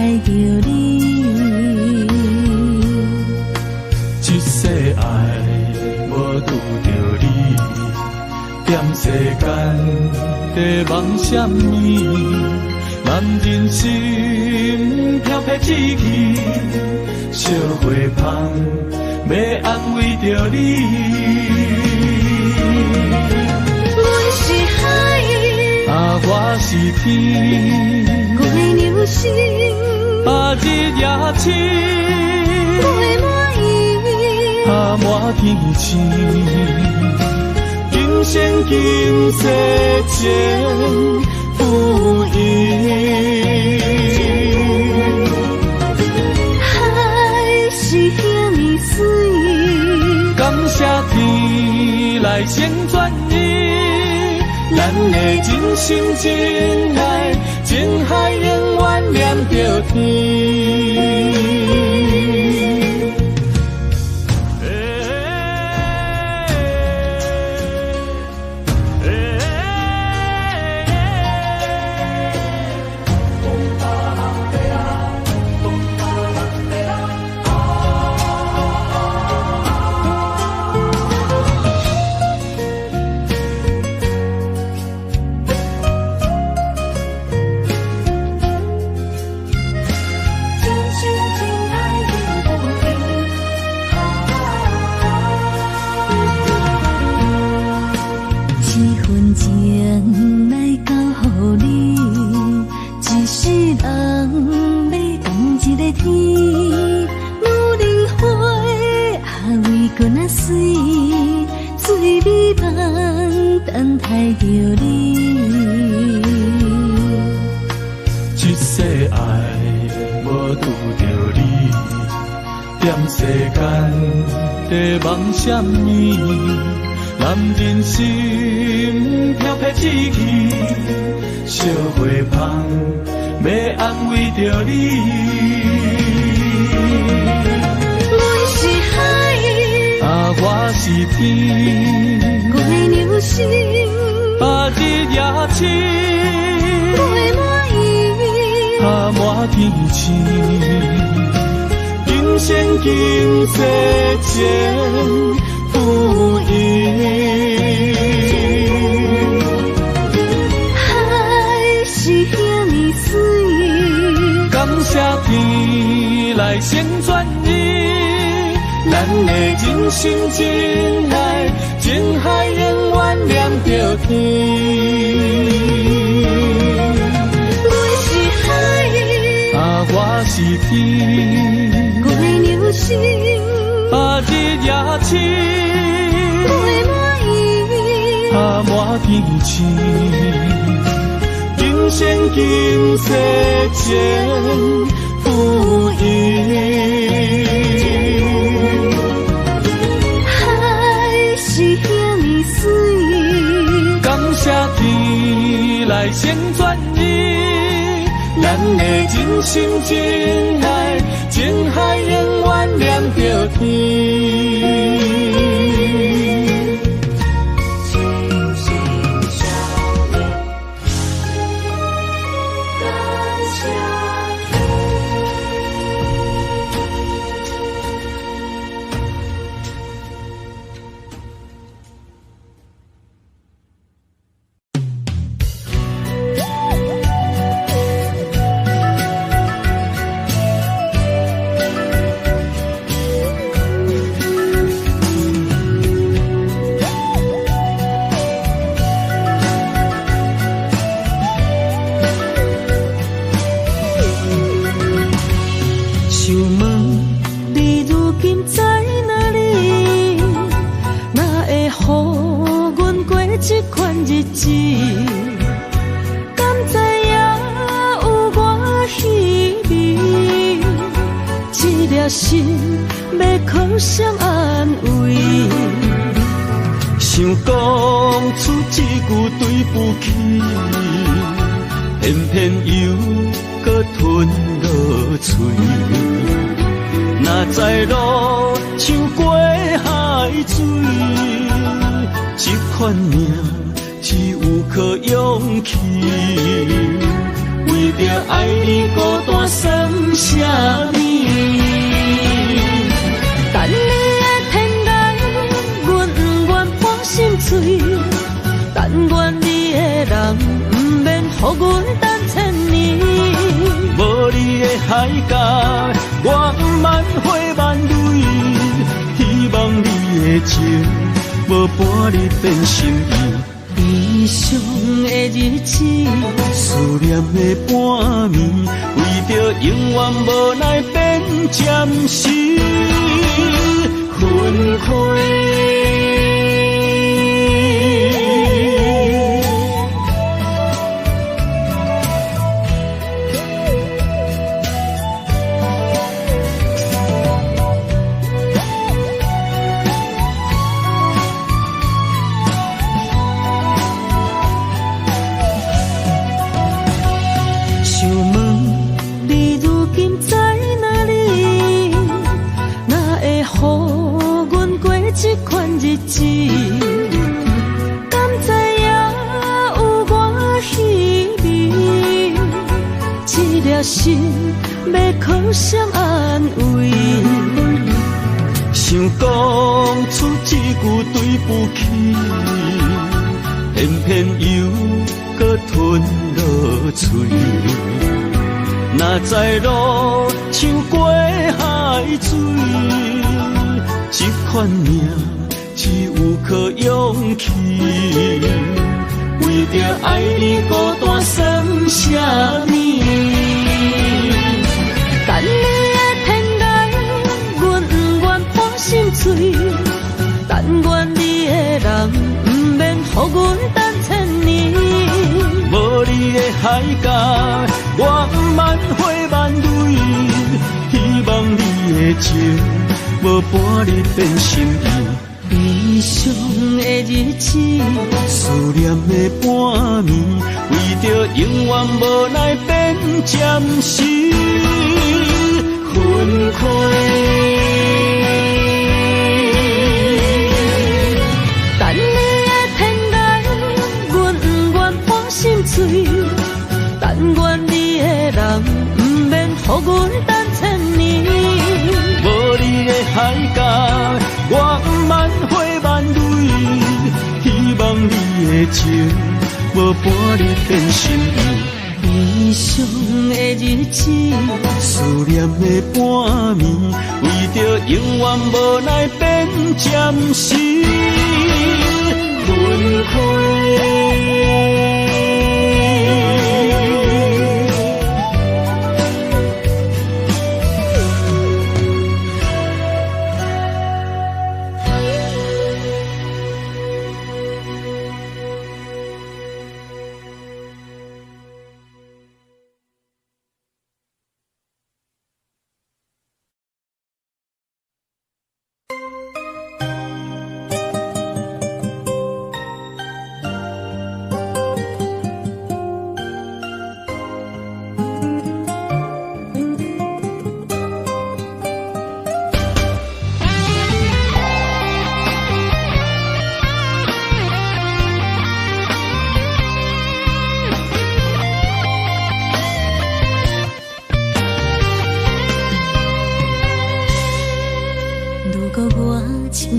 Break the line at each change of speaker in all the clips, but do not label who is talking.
待着你。
一世爱无拄着你，踮世间在梦什么？男人心飘撇志气，烧花香要安慰着你。
阮是海，
我是天，
我的牛心，
日夜深，
我满意，
满天星。今生今世前不移。
海是遐尼水，
感谢天来成全你，咱的真心真爱，情海永远念着天。一世爱无拄着你，踮世间在梦什么？男人心飘撇志气，烧花香要安慰着你。
阮是海，
我是天，
我的牛心，
日夜深，
我满意，
满天星。今生今世前不移。
海是遐尼水，
感谢天来成全你，咱的真心真爱，情海永远念着天。我是天，
我的牛心，
日夜深，
我满意，
满天星。今生今世前不移。
海是遐尼水，
感谢天来成全你，咱的真心真爱，情海永远念着天。
心要靠谁安慰？
想讲出一句对不起，偏偏又搁吞落嘴。若知路像过海水，这款命只有靠勇气。为为着爱你孤单算啥物？
等你的天涯，阮不愿破心碎。但愿你的人，不免予阮等千年。
无你的海角，我万花万蕊。希望你的情，无伴你变心意。
悲伤的日子，
思念的半暝，为着永远无奈变暂时分开。
这款日子，敢知影有我稀微？这粒心要靠谁安慰？
想讲出一句对不起，偏偏又搁吞落嘴。若知路像过海水。这款命只有靠勇气，为着爱你孤单算啥物？
等你的天涯，阮不愿破心碎。但愿你的人，不免予阮等千年。
无你的海角，我万花万蕊。希望你的情。无伴你变心意，
悲伤的日子，
思念的半暝，为着永远无奈变暂时分开。
等你的天涯，阮不愿破心碎。但愿你的人，不免予阮等千年。
无你的海角，我万花万蕊。希望你的情，无伴你变心意。
悲伤的日子，
思念的半暝，为着永远无奈变暂时分开。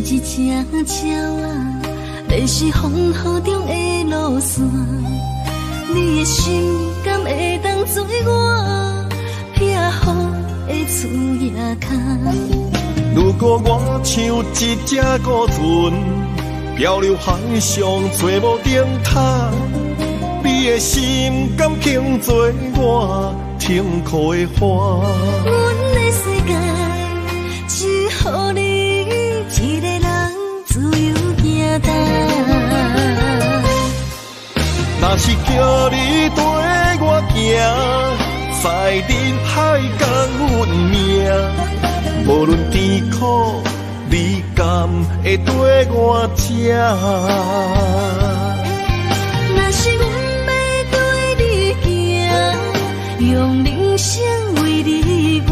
一只鸟啊，迷失风雨中的路线，你的心敢会当做我避雨的厝夜空？
如果我像一只孤船，漂流海上找无顶塔，你的心敢肯做我停靠的花？
阮的世界只予你一个人自由行踏。
若是叫你跟我行，在人海共阮命，无论甜苦，你敢会跟我吃？
若是阮要对你行，用人生为你活，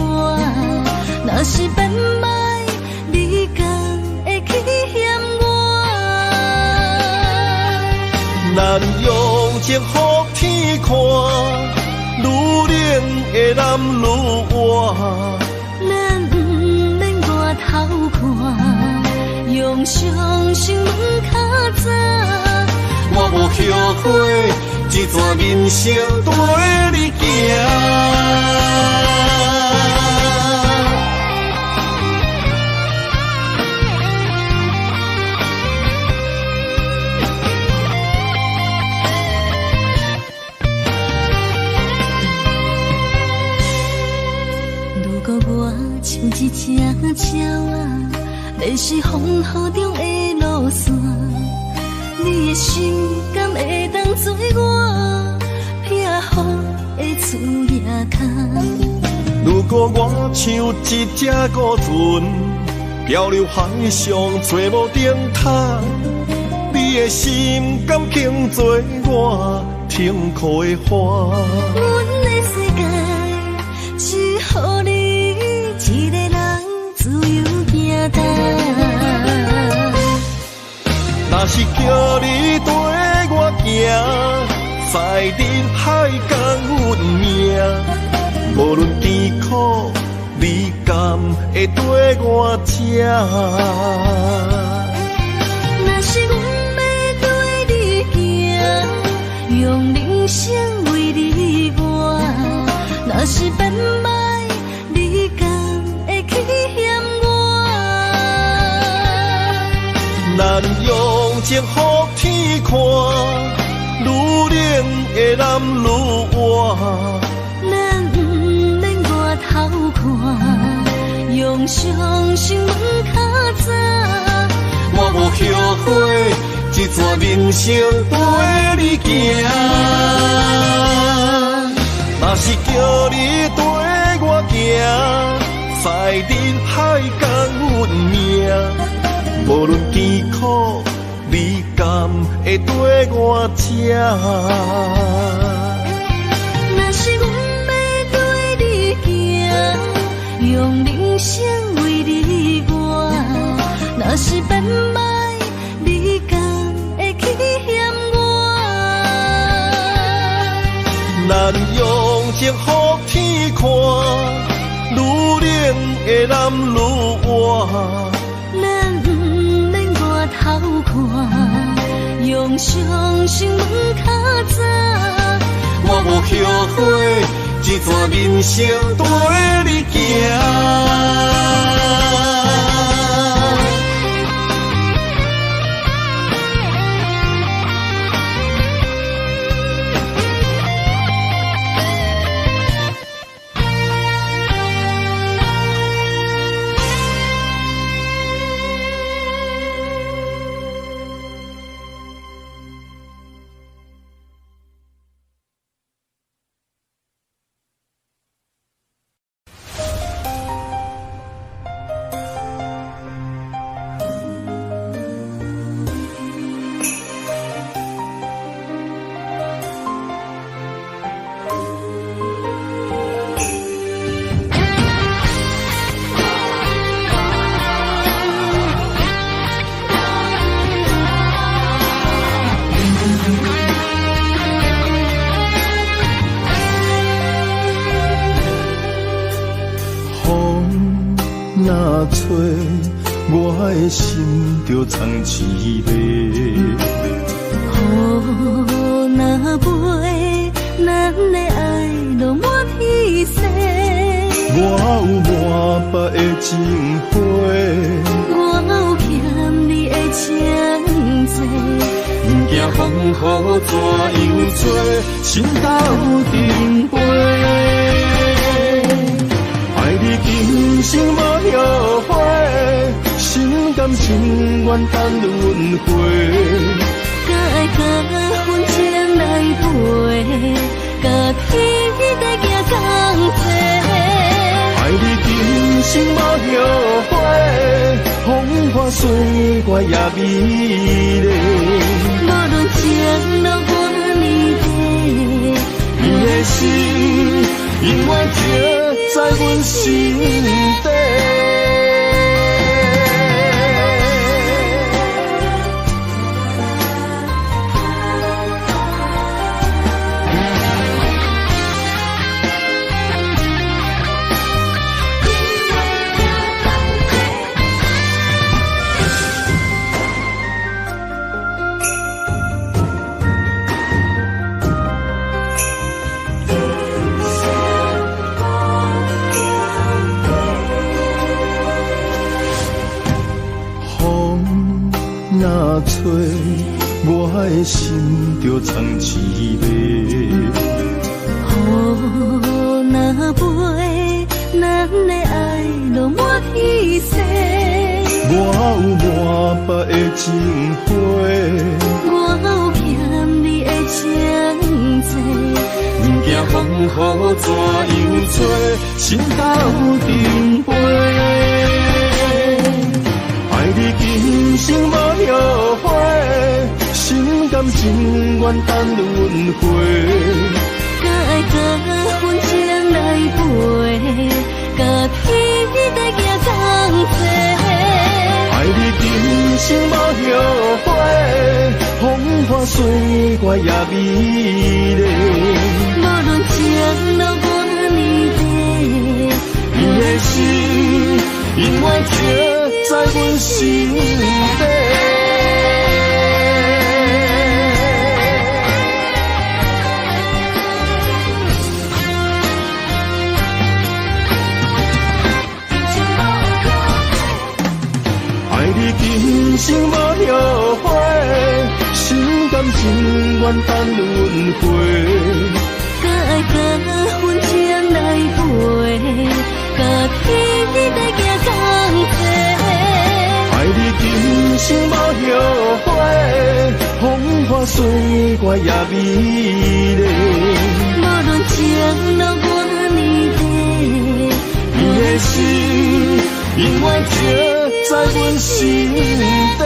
若是变歹，你敢会去嫌我？
咱用情予天看，愈冷的男愈活。
咱不免外头看，用双心门较早。
我无后悔，这段人生跟你行。
如果我像一只鸟仔，迷失风雨中的路线，你的心敢会当做我避雨的厝野脚？
如果我像一只孤船，漂流海上找无顶塔，你的心敢肯做我停靠的花？
阮的世界只予你一个人自由行动。
若是叫你跟我行，在人海共运命，无论甜苦，你敢会跟我吃？
若是阮要跟你行，用人生为你活，若是变歹，你敢会去嫌我？
咱用情予天看，愈冷的男愈活。
咱不免外头看，用双心门较早。
我无后悔，这段人生跟你行。若是叫你跟我行，在人海共运命，无论甜苦，你敢会跟我吃？
若是阮要跟你行，用人生为你活，若是变歹，你敢会去嫌我？
咱用情予天看，愈冷的男愈活。
咱不免外头看，用双心门较早。
我无后悔，这段人生跟你行。若吹，我的心就藏滋味。
雨若飞，咱的爱就满天星。
我有满腹的情花，
我有欠你的情债，不惊风雨怎样做，心斗阵飞。爱你今生无后悔，心甘情愿等轮回。敢爱甲阮情来陪，甲天在行同齐。
爱你今生无后悔，风花雪月也美丽。
无论前路多离地，
你的心永远刻在阮心底。我的心就藏滋味。
雨若飞，咱的爱落满天星。
我有满腹的情花，
我有欠你的情债，
不惊风雨怎样吹，心斗阵飞。爱你今生无后悔，心甘情愿等轮回。
甲爱甲阮情来陪，甲天地行同齐。
爱你今生无后悔，风花雪月也美丽。
无论情路多年短，
你的心永远刻在阮心底。爱你今生无后悔，心甘情愿等轮回。
甲爱甲阮情来陪，甲天地行同齐。
爱你今生无后悔，风花雪月也美丽。
无论情路多年短，
你的心永远刻在阮心底。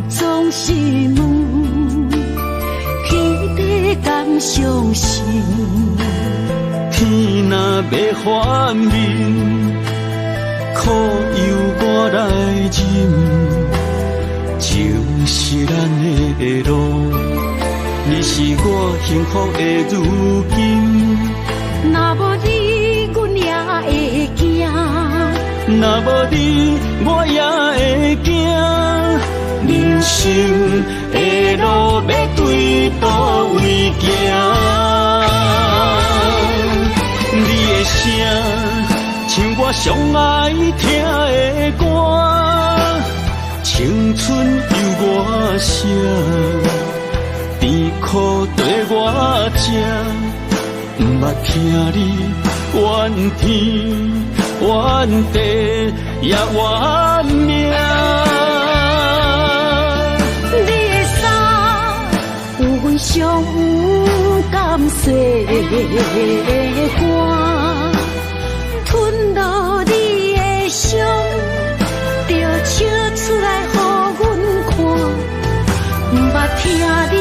总是问，天地敢相信？
天若要反面，苦由我来忍，情是咱的路，你是我幸福的如今。
若无你，阮也会惊；
若无你，我也会惊。人生的路要对倒位行？你的声像我上爱听的歌，青春由我写，甜苦对我吃，不捌听你怨天怨地也怨命。
上有甘雪寒，吞落你的伤，就笑出来予阮看。不捌听你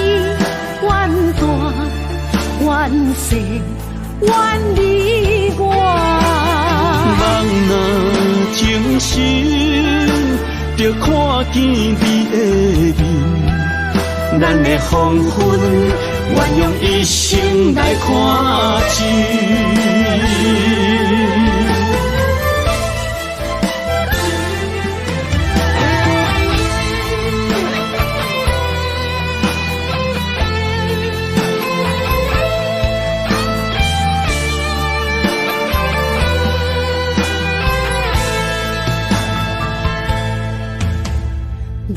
怨大怨细怨你我。
人若情深，就看见你的面。咱的黄昏，愿用一生来看尽。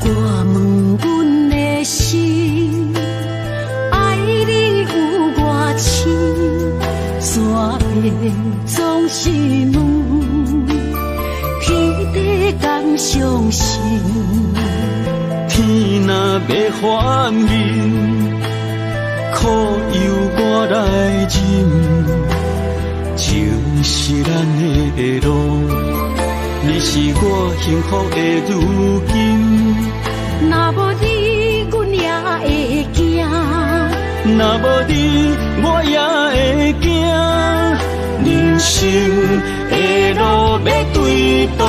我问阮的心，爱你有偌深，伤心。
天若要反面，苦由我来忍，情是咱的路，你是我幸福的如今。
若无你，阮也会惊；
若无你，我也会惊。人生的路要对倒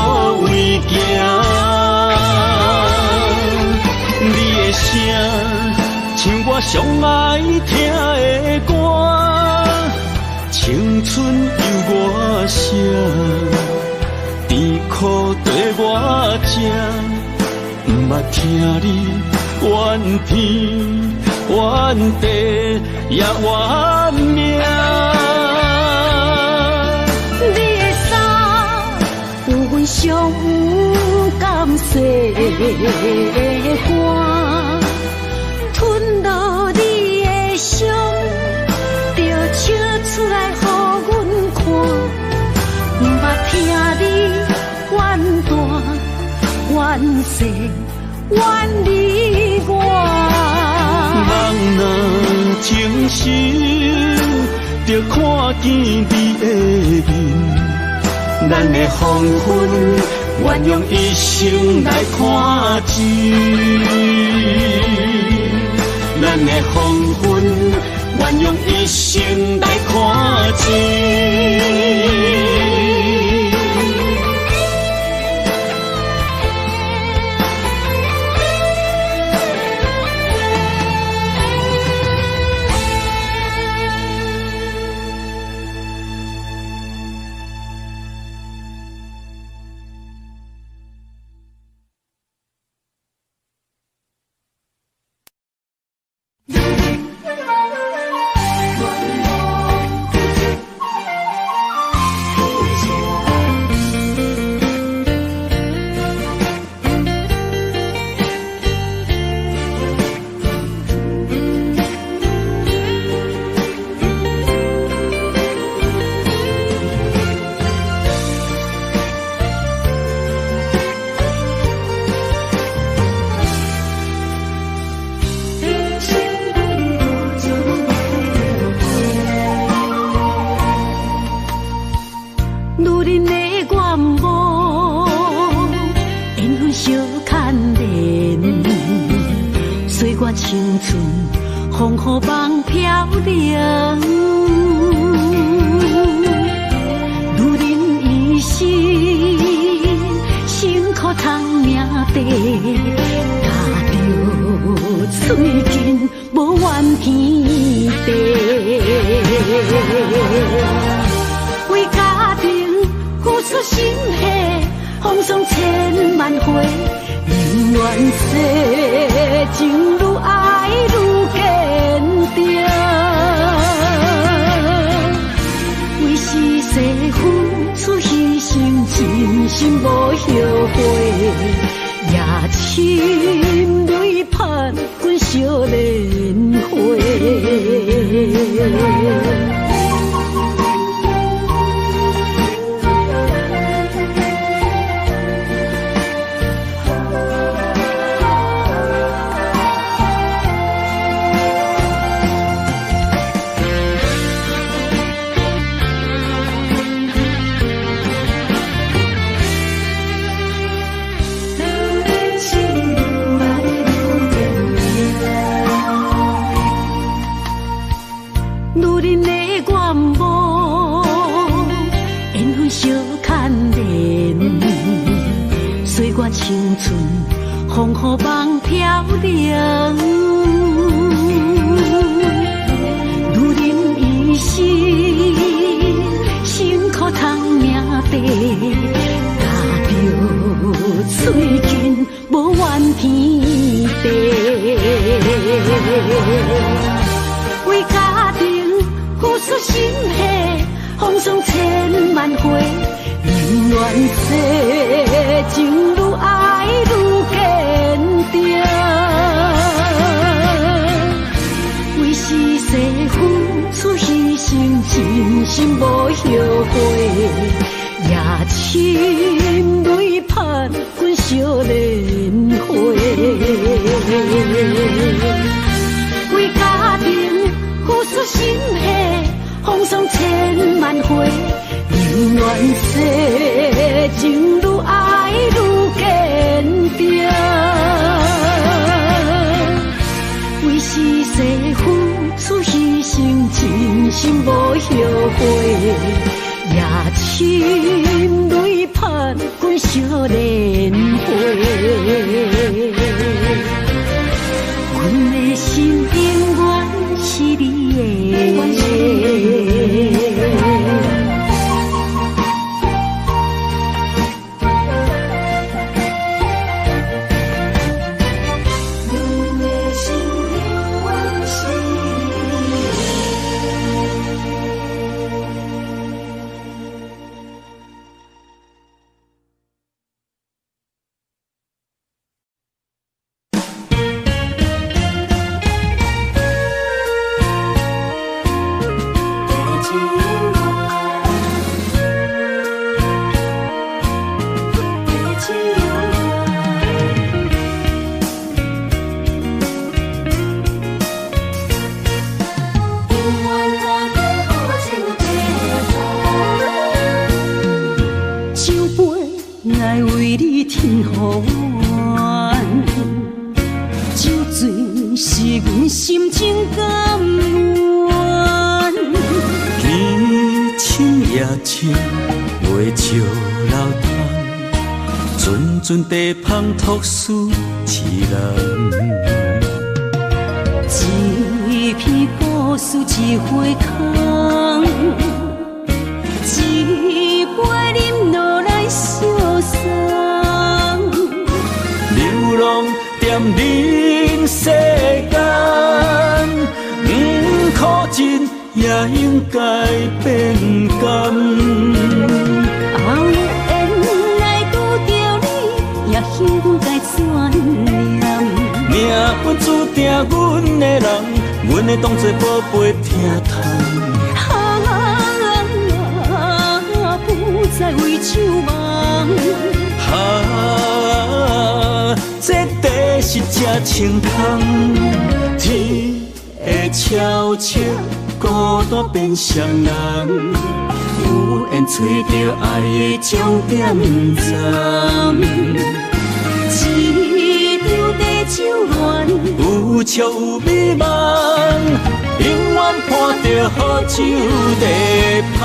位行？你的声像我上爱听的歌，青春由我写，甜苦对我吃，不捌听你怨天怨地也怨命。
你的衫有阮上有感谢的汗，吞落你的伤，就笑出来予阮看。不捌听你怨大怨小怨你我。
人若情深，就看见你的面，咱的黄昏愿用一生来看尽，咱的黄昏愿用一生来看尽。青春风雨梦飘零，女人一生辛苦通命地，踏着嘴筋无怨天地，为家庭付出心血，风霜千万回。宁愿世情愈爱愈坚定，为是世付出牺牲，真心无后悔，也深泪盼阮少年花。青春风雨梦飘零，女人一生辛苦通命地，踏着嘴筋无怨天地，为家庭付出心血，风霜千万回。宁愿世情愈爱愈坚定，为是世付出牺牲，真心无后悔，也深泪盼阮。
少年花。为家庭付出心血，风霜千万回，宁愿世情愈爱愈坚定。为是世付出牺牲，真心无后悔，也深泪盼滚少年花。阮的心永远是你的。
阵地芳托书痴人，
一片故事一回空，一杯饮落来相送。
流浪踮人世间，苦尽也应该变甘。幸运该转念，命运注定阮的人，阮会当作宝贝疼痛。
不再为酒梦。
这地是真清空，天会悄悄孤单变双人，有缘找到爱的终点站。
一场地酒恋，
有笑有美梦，永远伴着好酒地芳。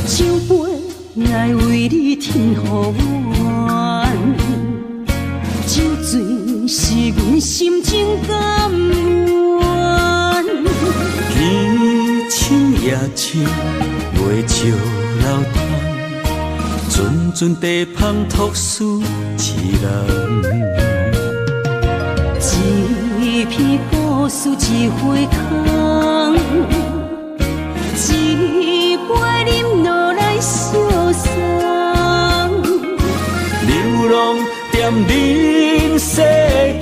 酒杯爱为你添予阮，酒醉是阮心情甘愿。
天深夜深，月照楼窗，阵阵地芳托书痴人。
一片故事一回空，一杯饮落来相送。
流浪踮人世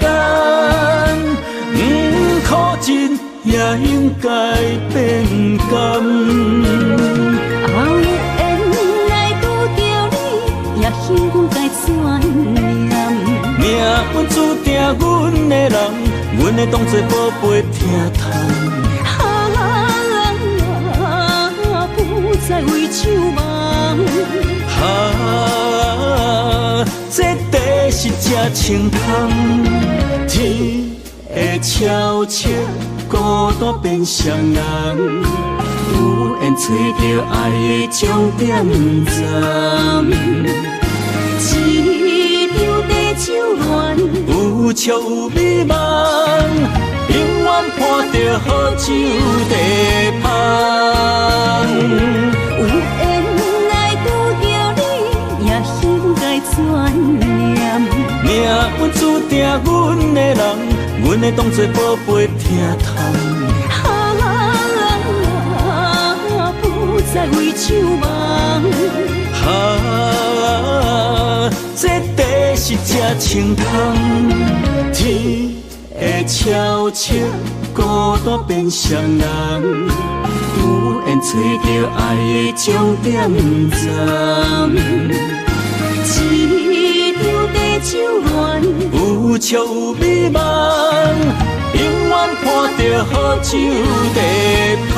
间，苦尽也应该变甘。
后缘来拄着你，也幸运该转念。
命运注定阮的人，阮会当作宝贝疼痛。不再为酒梦。这地是真清空，天会悄悄孤单变双人，有缘找到爱的终点站。
一场地酒恋，
有笑有美梦，永远伴着好酒地芳。
有缘来拄着你，也幸该转念。
命运注定阮的人，阮会当作宝贝疼痛。
不再为酒梦。
这地是真清空，
天会悄悄孤单变双人，有缘找到爱的终点站。一张地酒暖，有笑有美梦，永远伴着好酒地香。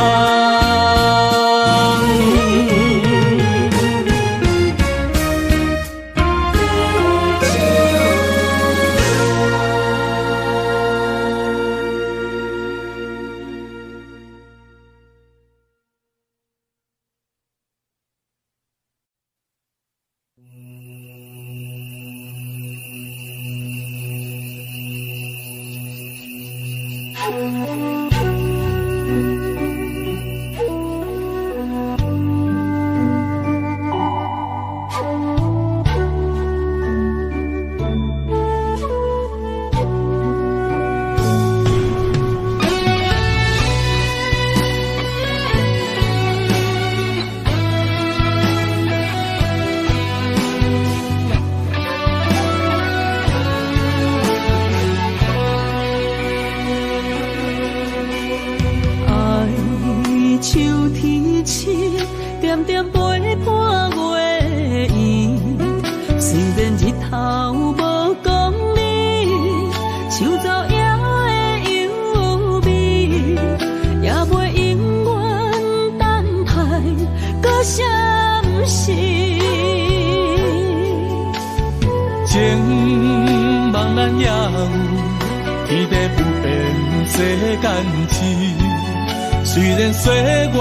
虽然岁月有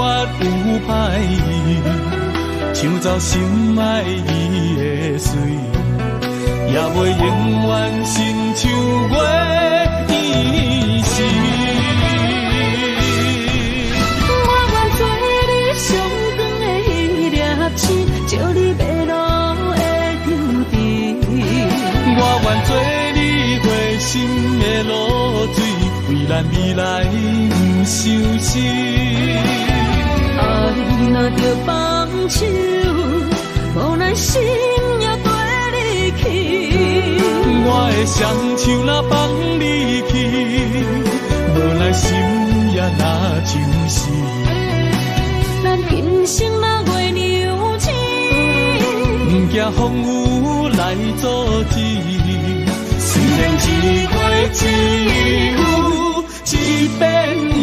歹意，抢走心爱伊的水，也袂永远亲像月依时。
我愿做你上光的迄粒星，照你迷路的注定。
我愿做你回心的露水，为咱未来不伤心。
爱若着放手，无奈心也跟你去。
我的双手若放你去，无奈心也若像是。
咱今生若月娘亲，
不惊风雨来阻止。虽然一月只有一遍年。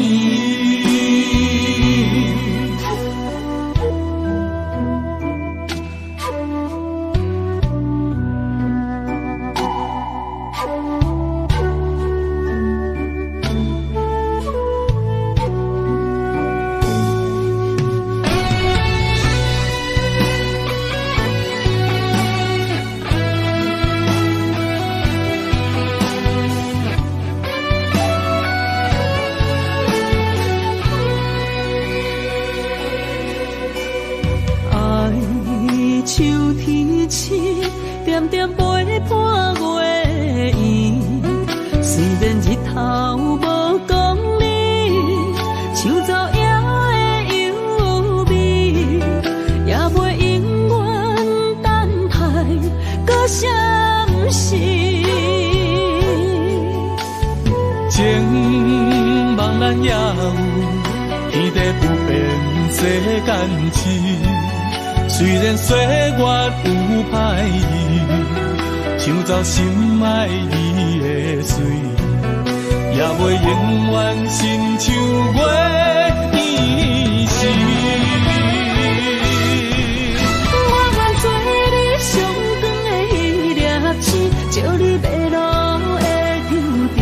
点点陪伴月圆，虽然日头无光明，抢走夜的幽味，也袂永远等待搁闪失。
情茫然也有天地不变世间事。虽然岁月有歹意，抢走心爱伊的水，也袂永远亲像月依时。
我愿做你上光的迄粒星，照你迷路的注定。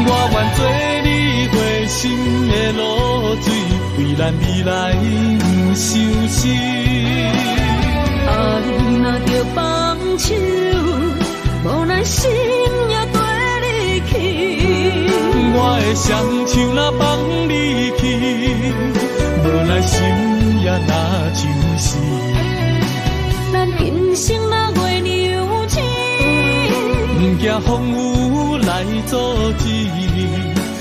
我愿做你回心的露水，为咱未来不伤心。
爱若着放手，无奈心也跟你去。
我的双手若放你去，无奈心也若像是。
咱今生若月娘亲，
不惊风雨来阻止。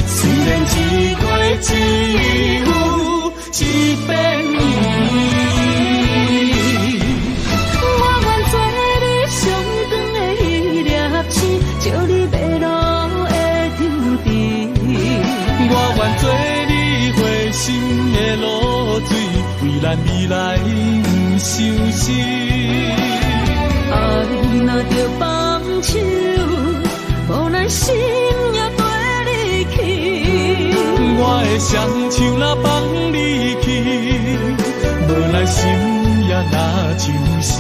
虽然一月只有一遍年。
我愿做你上光的迄粒星，照你迷
做你回心的露水，为咱未来不伤心。
爱若着放手，无咱心也跟你去。
我的双手若放你去，无咱心也若像是。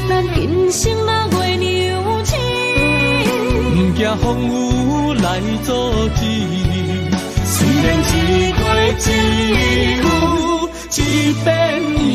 咱今生若月娘星，
不惊风雨来阻止。虽然一过一有一变伊。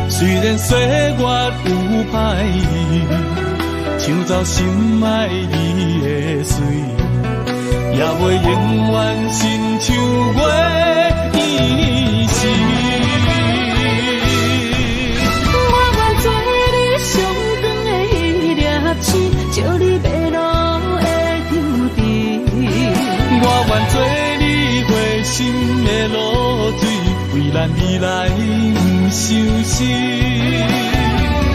虽然岁月有歹意，抢走心爱你的水，也袂永远亲像月圆时。
我愿做你上长的迄粒星，照你迷路的张持。
我愿做你回心的露水，为咱未来不伤心。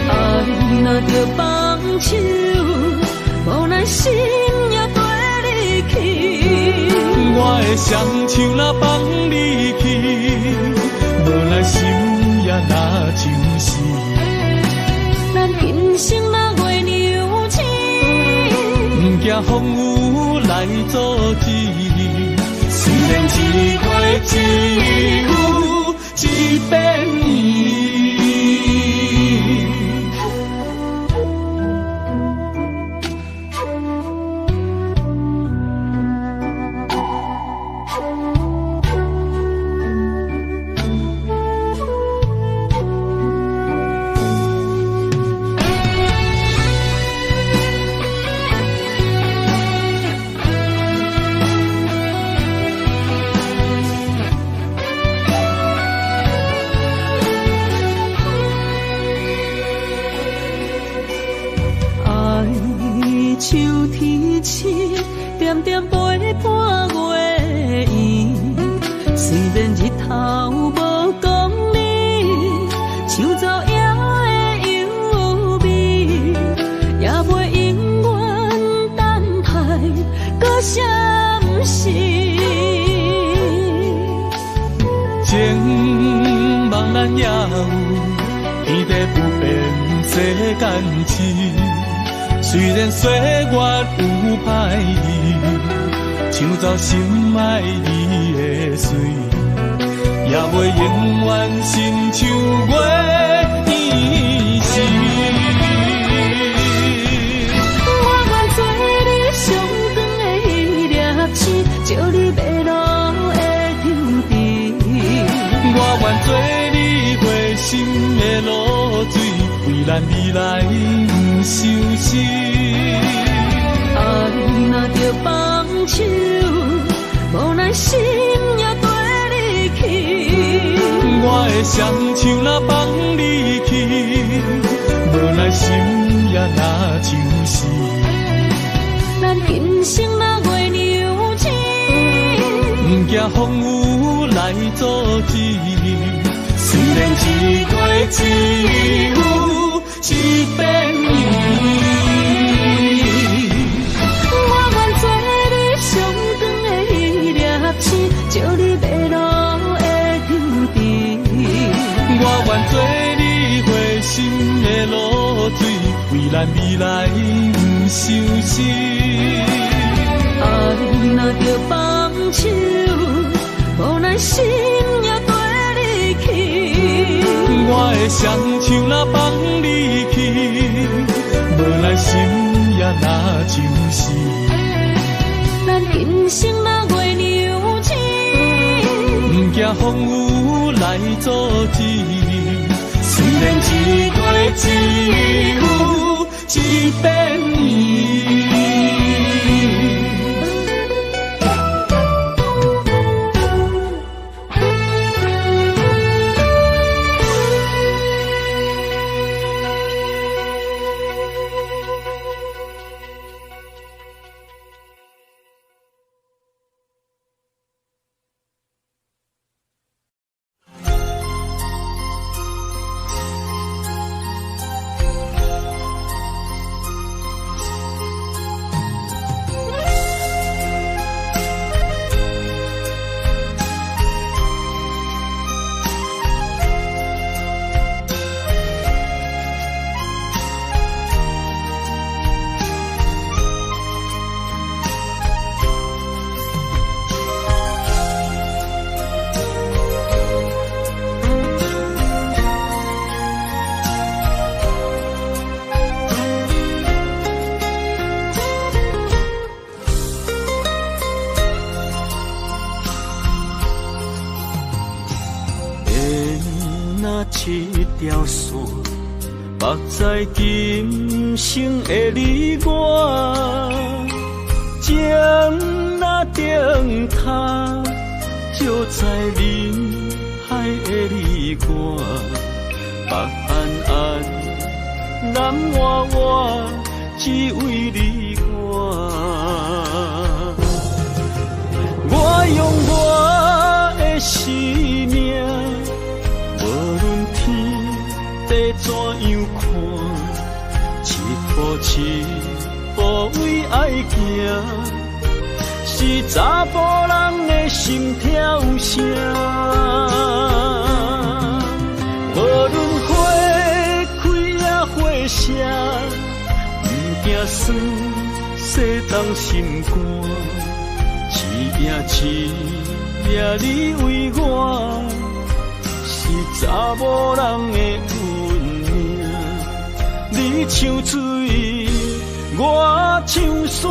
爱若着放手，无咱心也跟你去。
我的双手若放你去，无咱心也若像是。
咱今生若月娘星，
不惊风雨来阻止。虽然一过一有一变伊。
手提起，点点陪伴月圆。虽然日头无讲理，抢走夜的幽味，也袂永远等待搁闪失。
情茫然也有，天地不变，世间痴。虽然岁月有歹意，抢走心爱你的水，也袂永远亲像月圆时。
我愿做你上长的迄粒星，照你迷路的张持。
我愿做你回心的露水，为咱未来不伤心。
爱若着放手，无咱心也跟你去。
我的双手若放你去，无咱心也若像是。
咱今生若月娘星，
只有一片伊。
我愿做你上长的迄粒星，照你迷路的注定。
我愿做你回心的露水，为咱未来不相思。
爱若着放手，无奈心也跟你去。
我的双手若放你去，无奈心也若像是。
咱今生若月娘子，
不惊风雨来阻止。虽然一对只有一片伊。
一条线，目在今生的你我，情若灯塔，照在人海的你我，北暗暗，南弯弯，只为你我。我用我的生命，无论天地怎样看，一步一步为爱行，是查甫人的心跳声。无论花开也花谢，不惊酸洗动心肝。一夜一夜你为我，是查某人的运命。你像水，我像山。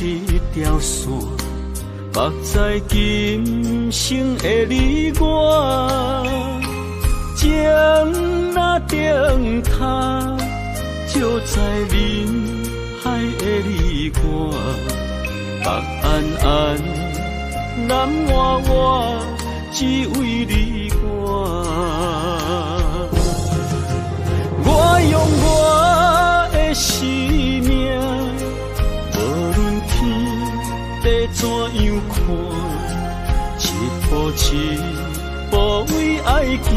一条线，目在今生的你我，情若灯塔，照在人海的你我，北暗暗，南弯弯，只为你我。我用我的生命，地怎样看，一步一步为爱行，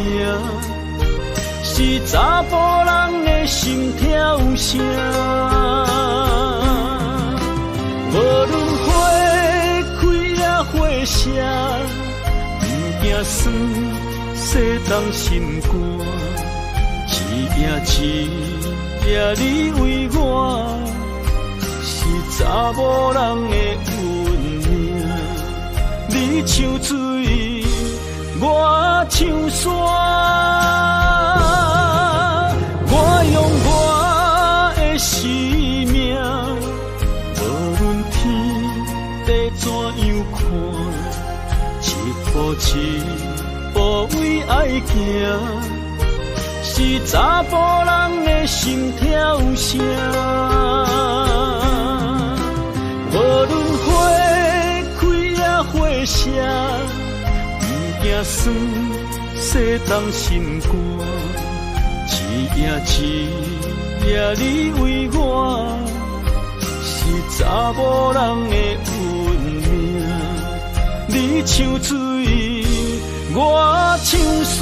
是查甫人的心跳声。无论花开也花谢，不惊酸洗动心肝。一夜一夜你为我，是查某人的运命。你像水，我像山。我用我的生命，无论天地怎样看，一步一步为爱行，
是查甫人的心跳声。无论花开也花谢，不惊酸洗冻心肝。一夜一夜你为我，是查某人的运命。你像水，我像山。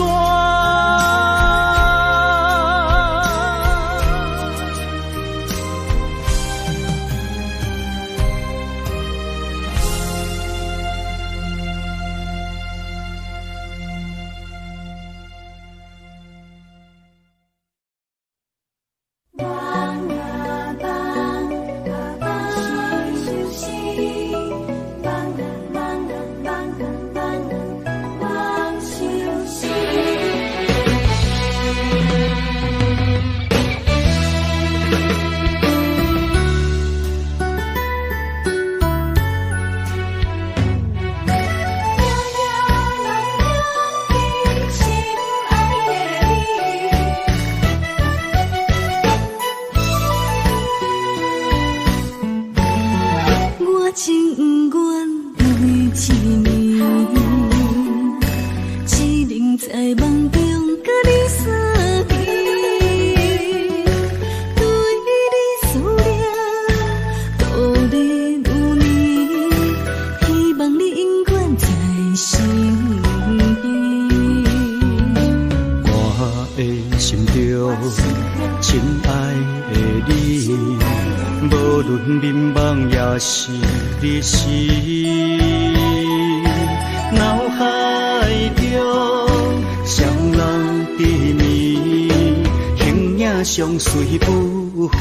相随不分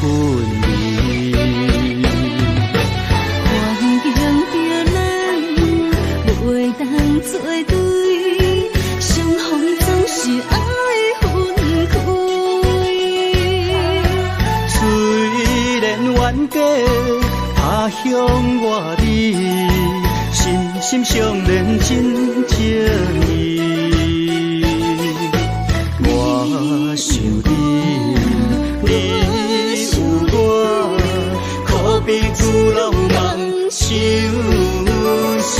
离，
环境着咱袂当做对，相逢总是爱分开。
虽然冤家他乡外里，心心相连真情义。我想你有我，可比古龙梦相思。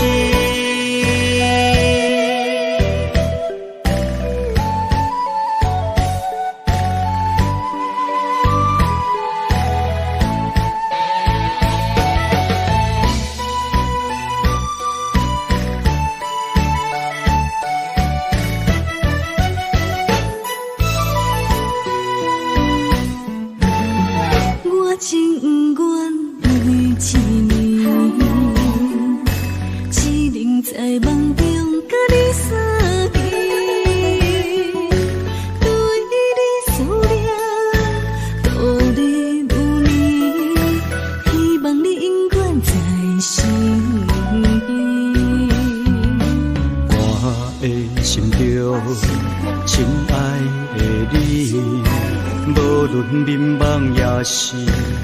是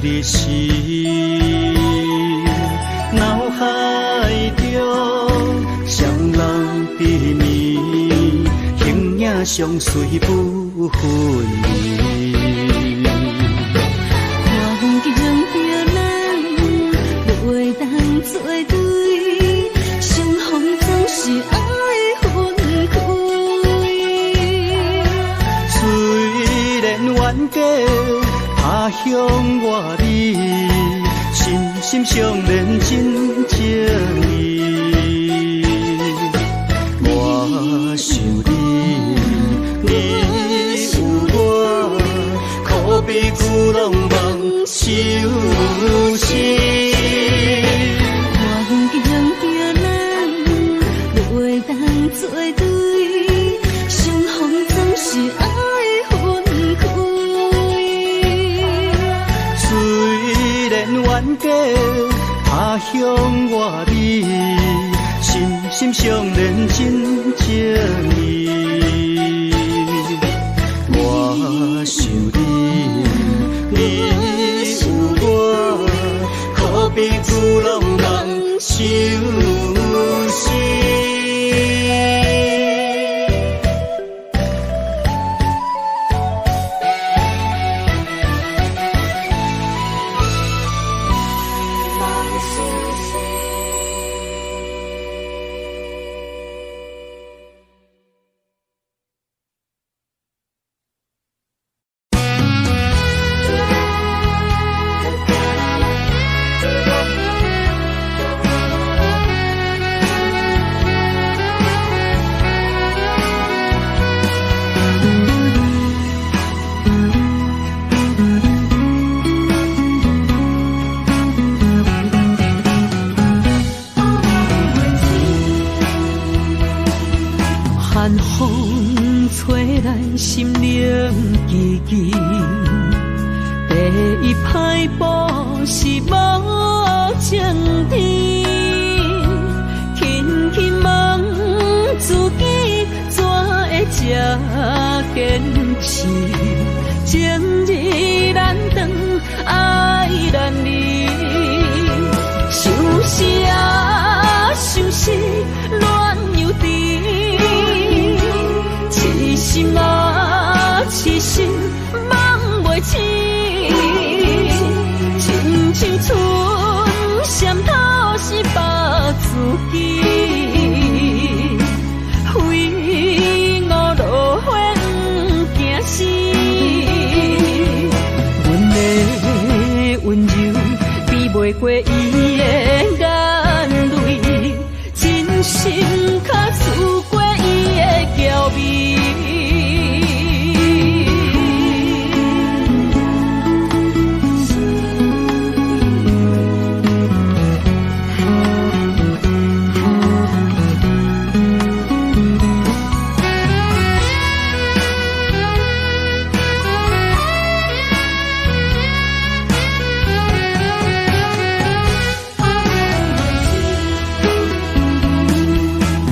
你是脑海中双人缠绵，形影相随不分离。
环境着咱袂当做对，相逢总是爱分开。
虽然冤家他乡外里，心心相连真情义。我想你有我，可比古龙梦相思。
环境着咱袂当做对，相逢总是爱分开。
冤家他乡外里，心心相连真情义。我想你有我，可比古龙梦相思。
心灵记记，第一摆步是无情天，轻轻问自己怎会这坚持，情义难断，爱难离，想是啊，想是恋又甜。痴心啊，痴心梦袂醒，亲像春闪透是白自己，非我落花惊死。阮的温柔比袂过伊的眼泪，真心较输过伊的娇媚。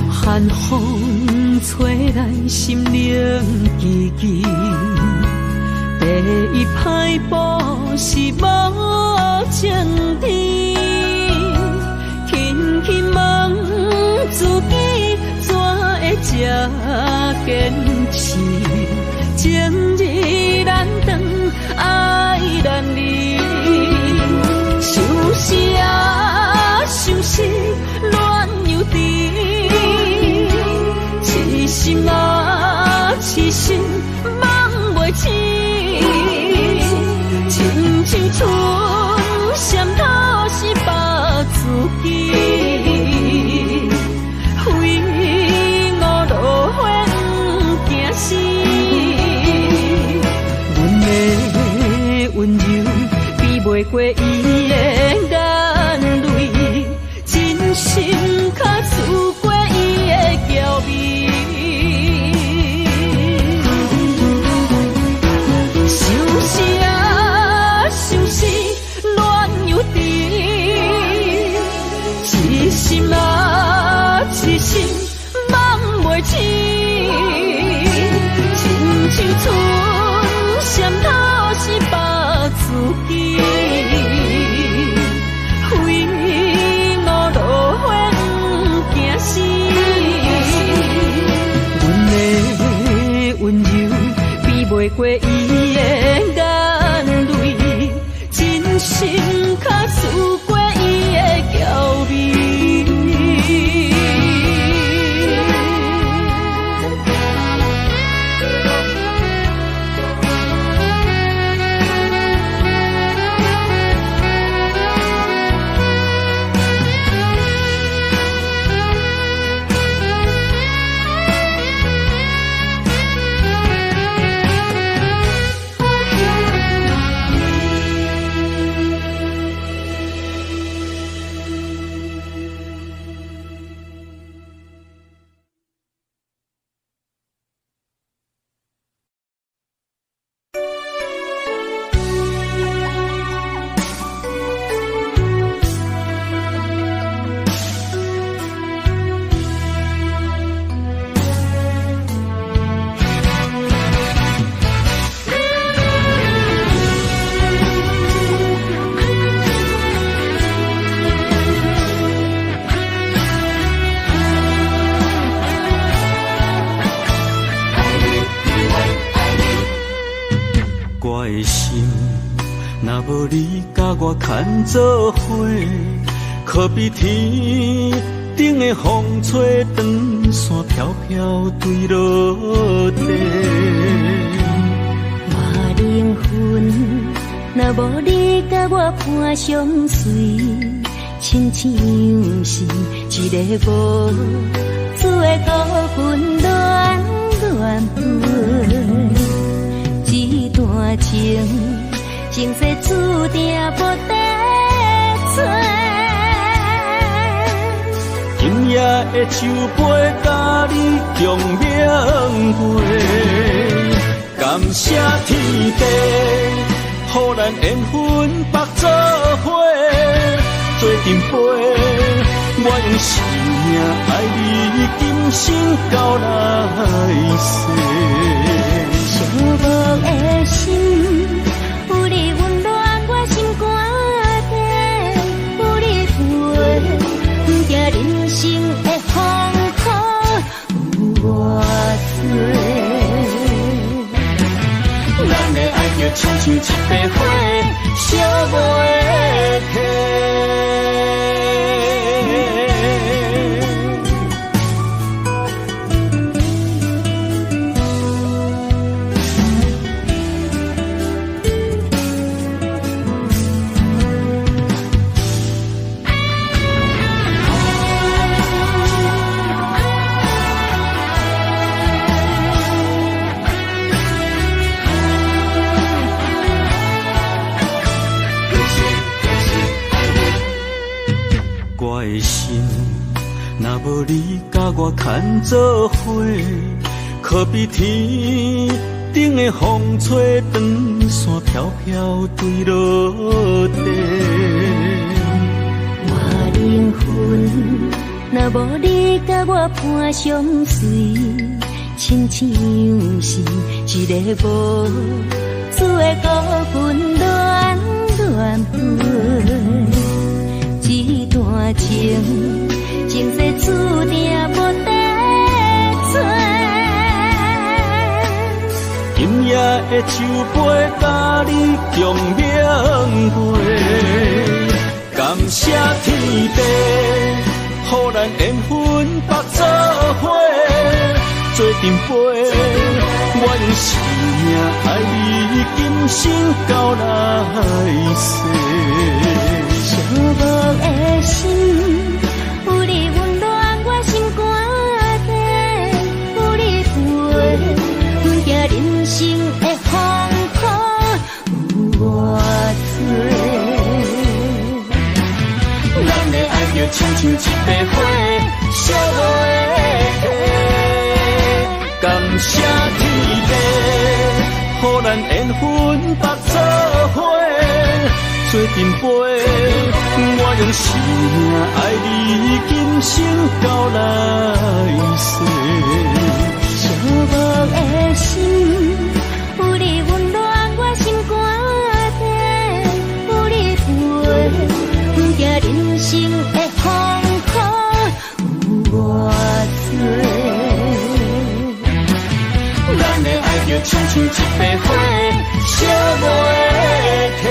寒风吹来心灵记记，第一摆步是无情天，轻轻问自己怎会这坚持，情义难断，爱难离，想是啊，想是恋又甜。痴心啊，痴心梦袂醒，亲像春闪透是白自己，非我落花惊死。阮的温柔比袂过伊的眼泪，真心较输过伊的娇媚。是啊，想是恋又甜，痴心啊，痴心梦袂醒，亲像春闪透是白自己，非我落花惊死。阮的温柔比袂过伊的眼泪，真心较输过伊的娇媚。
若无你甲我牵做伙，可比天顶的风吹长线飘飘坠落地。
我灵魂若无你甲我伴相随，亲像是一个无主的孤魂乱乱飞，一段情。情势注定无得找，
今夜的酒杯，甲你共饮过。
感谢天地，予咱缘分绑做伙，做阵陪。我用生命爱你，今生到来世。
寂寞的心，有你温暖我心肝底，有你陪，不惊人生的风雨有我多。咱的爱就亲像一杯火，烧袂停。
我的心，若无你甲我牵做伙，可比天顶的风吹长线飘飘坠落地。
我灵魂，若无你甲我伴相随，亲像是一个无主的孤魂乱乱飞。这段情，前世注定无得做。
今夜的酒杯，甲你共鸣陪。感谢天地，予咱缘分绑做伙，做阵陪。我用生命爱你，今生到来世。
寂寞的心，有你温暖我心肝底，有你陪，不惊人生的风雨有我多。咱的爱就亲像一杯火，烧袂停。
感谢天地，予咱缘分绑做伙，做阵陪。我用生命爱你，今生到来世。
寂寞的心，有你温暖我心肝底，有你陪，不惊人生的风雨有我多。咱的爱就亲像一杯火，烧袂停。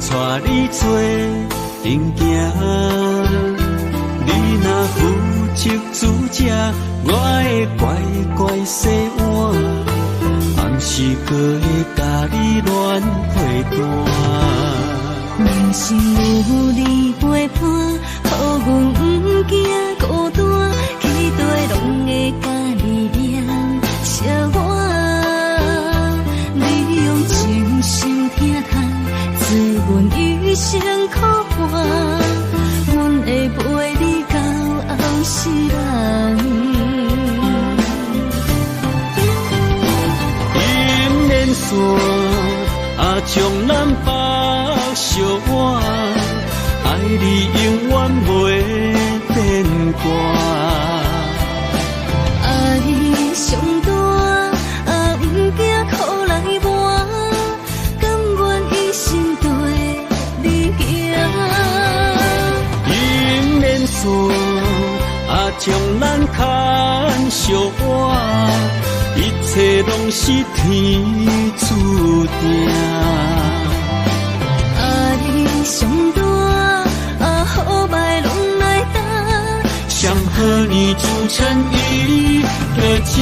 带你做阵行，你若负责主者，我会乖乖洗碗，暗时搁会甲你乱陪伴。
人生有你陪伴，予阮不惊孤单，期待拢会甲你念相伴。你用真心疼叹，做阮余生苦伴，阮会陪你到后世人。
姻缘线将咱绑相偎，爱你永远袂变卦。
爱上大，不惊苦来磨，甘愿一生对你行。
姻缘线
将咱牵相偎，一切拢是天注定。
你上大，好歹拢来担，
上好你铸成一个家。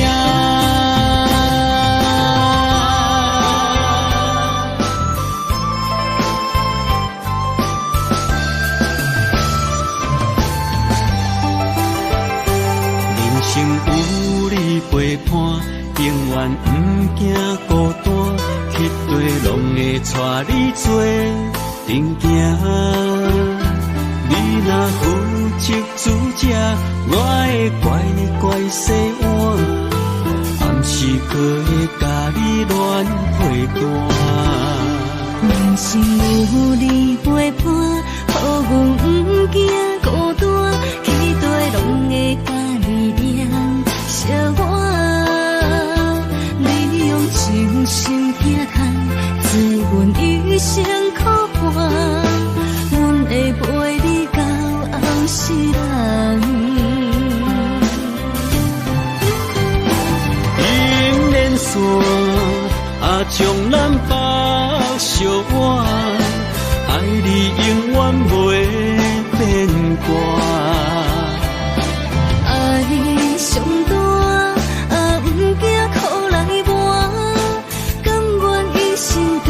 人生有你陪伴，永远不惊孤单，迄地拢会带你做阵行。你若负责主者，我会乖乖洗碗，暗时搁会甲你暖被单。
人生有你陪伴，予阮不惊孤单，迄地拢会甲你念相伴。你用真心疼看，做阮一生苦伴，阮会陪你到后世人。
姻缘线将咱绑相偎，爱你永远袂变卦。
爱上大，不惊苦来磨，甘愿一生对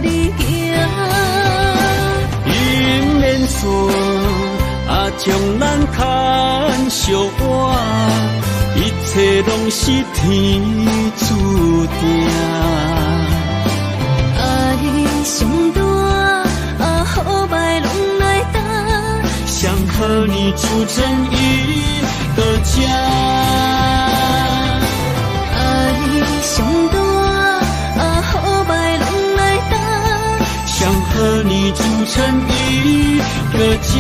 你行。
姻缘线将咱牵相偎，一切拢是天注定。
爱上大，好歹拢来担，
想和你组成一个家。
爱上大，好歹拢来担，
想和你组成一个家。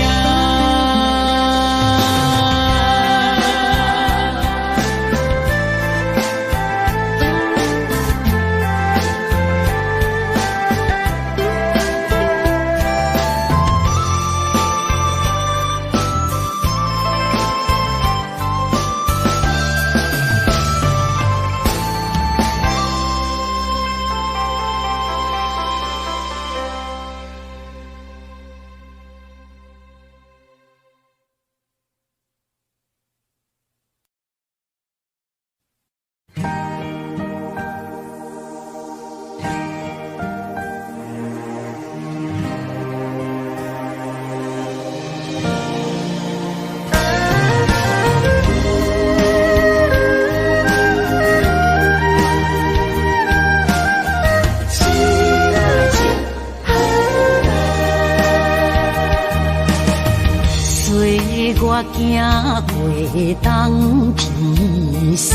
我行过东偏西，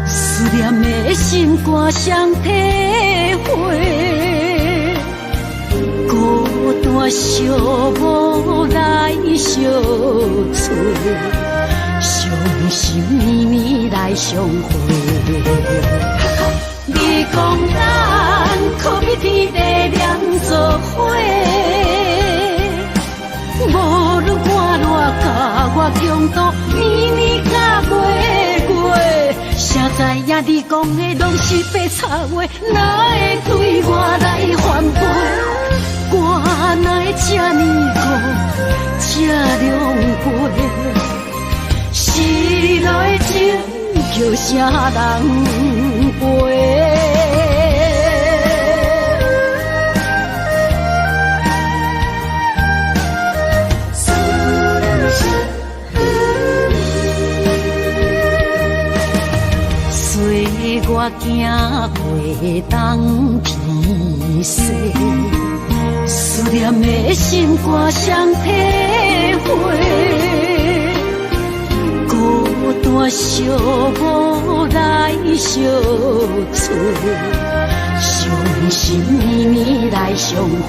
思念的心肝双体会，孤单寂寞来相找，伤心绵绵来相会。你讲咱可比天地连做伙。无论寒热甲我强度，年年甲月月，谁知影你讲的拢是白插话，哪会对我来反背？我哪会这呢孤，这凉杯？时来情叫啥人陪？我行过东偏西，思念的心肝双体会，孤单寂寞来相找，伤心绵绵来相会。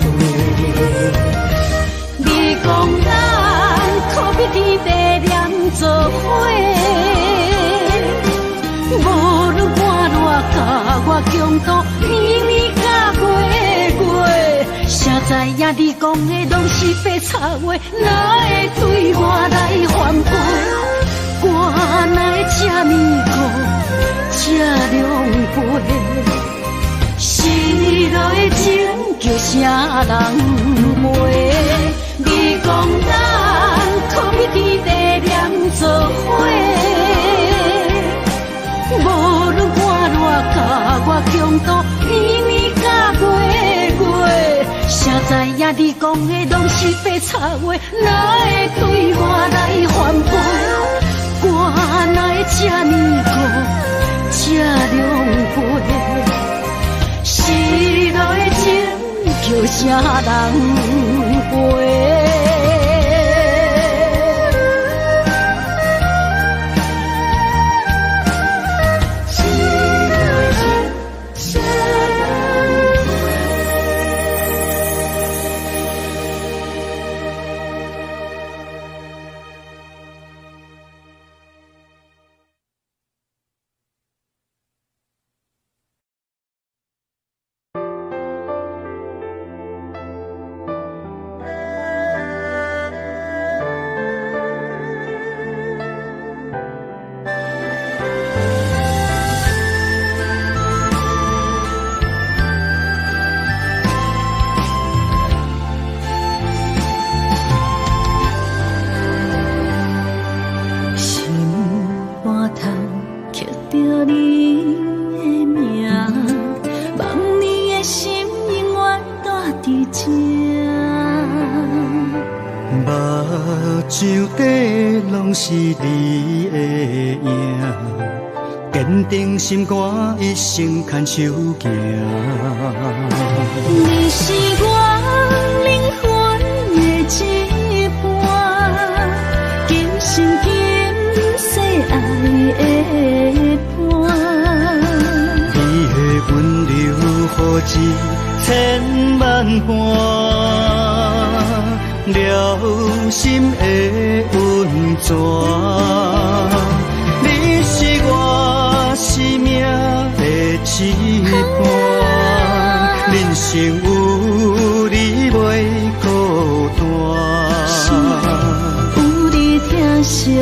你讲咱可比天地连做伙。无论寒热甲我强度，年年甲月月，谁知影你讲的拢是白插话，哪会对我来反背？我哪会这么苦，这狼狽？失落的情叫啥人袂？你讲咱可比天地念做伙，无论我偌甲我强度，年年甲月月，谁知影你讲的拢是白插话，哪会对我来反背？我哪会这么苦，这狼狽？失落的情叫啥人陪？
是你的影，坚定心肝，一生牵手行。
你是我灵魂的一半，今生今世爱的伴。
你的温柔何止千万般。了心的温泉，你是我生命的羁绊，人生有你袂孤单。
有你疼惜，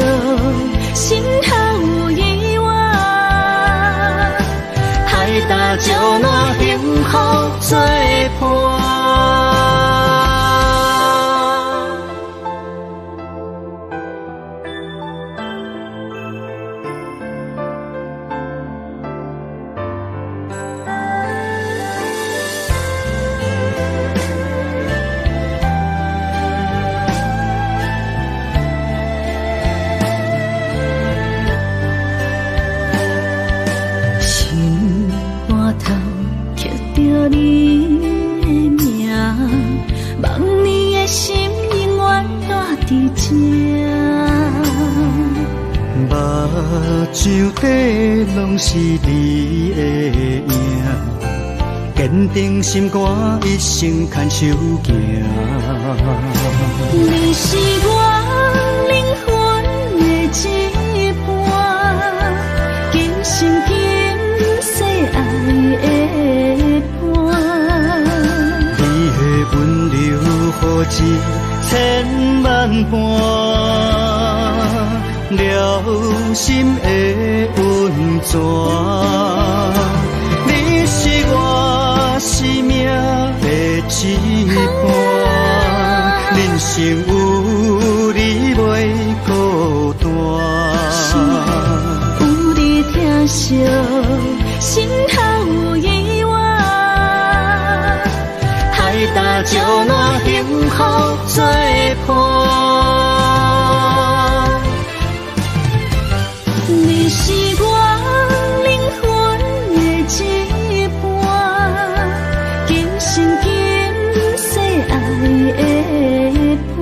心头有意外，海大石烂，幸福作伴。
像底拢是你的影，坚定心肝，一生牵手行。
你是我灵魂的一半，今生今世爱的伴。
你的温柔何止千万般。了心的温泉，你是我生命的羁绊，人生有你袂孤单。
有你疼惜，心头有意外，海大石烂，幸福作伴。你是我灵魂的一半，今生今世爱的伴。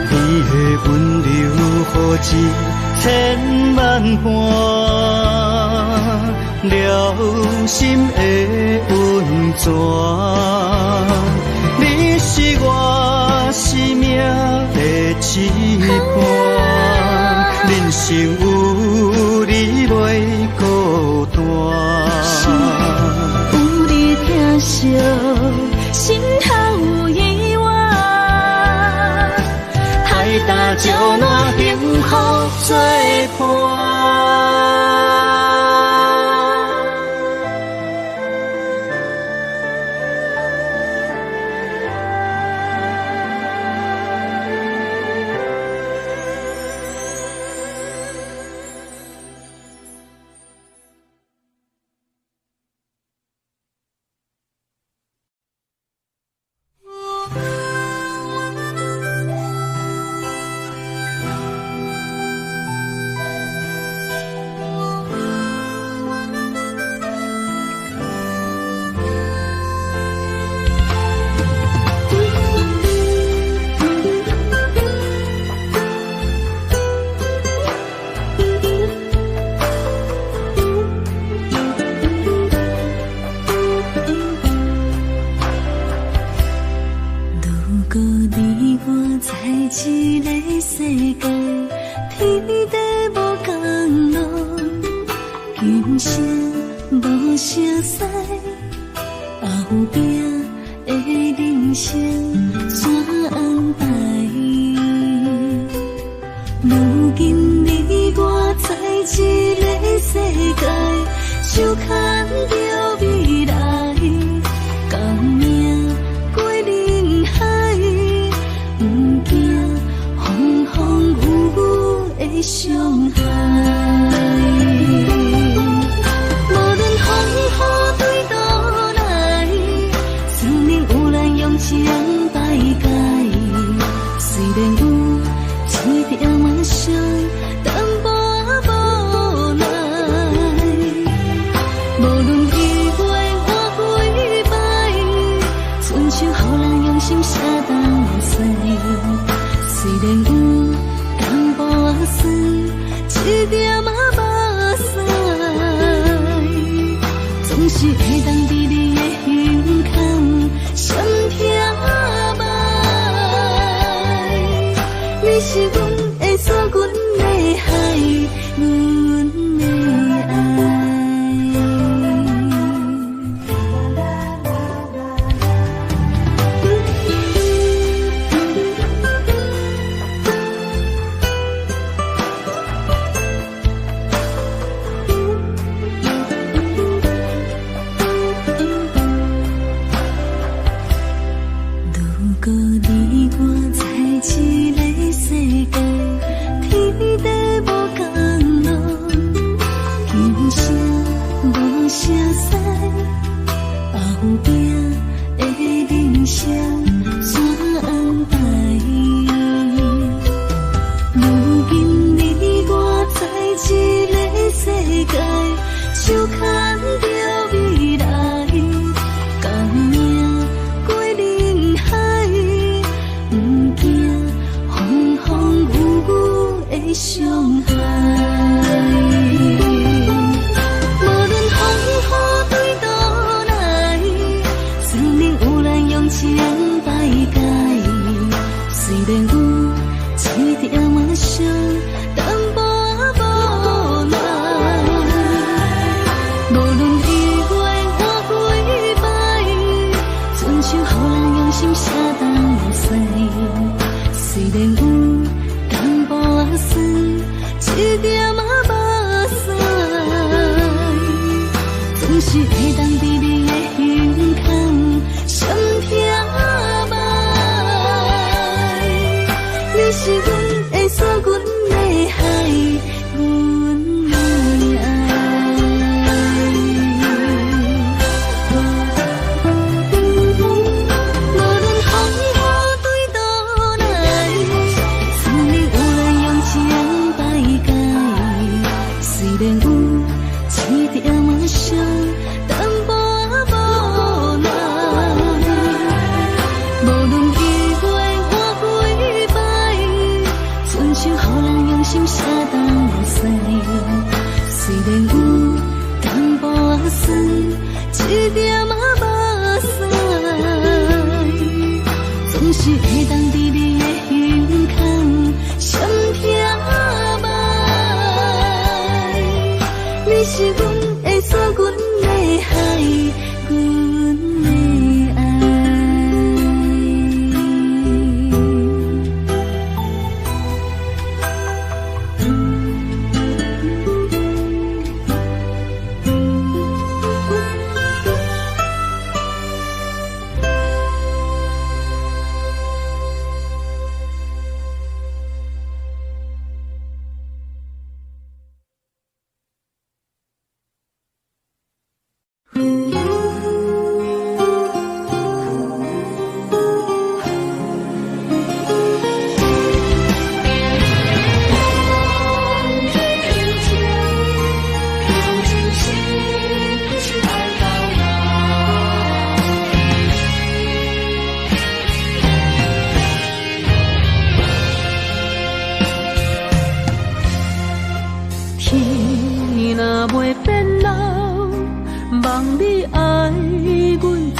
你的温柔何止千万般，了心的温泉，你是我生命的羁绊，人生有你袂孤单。
有你疼惜，心头
作伴。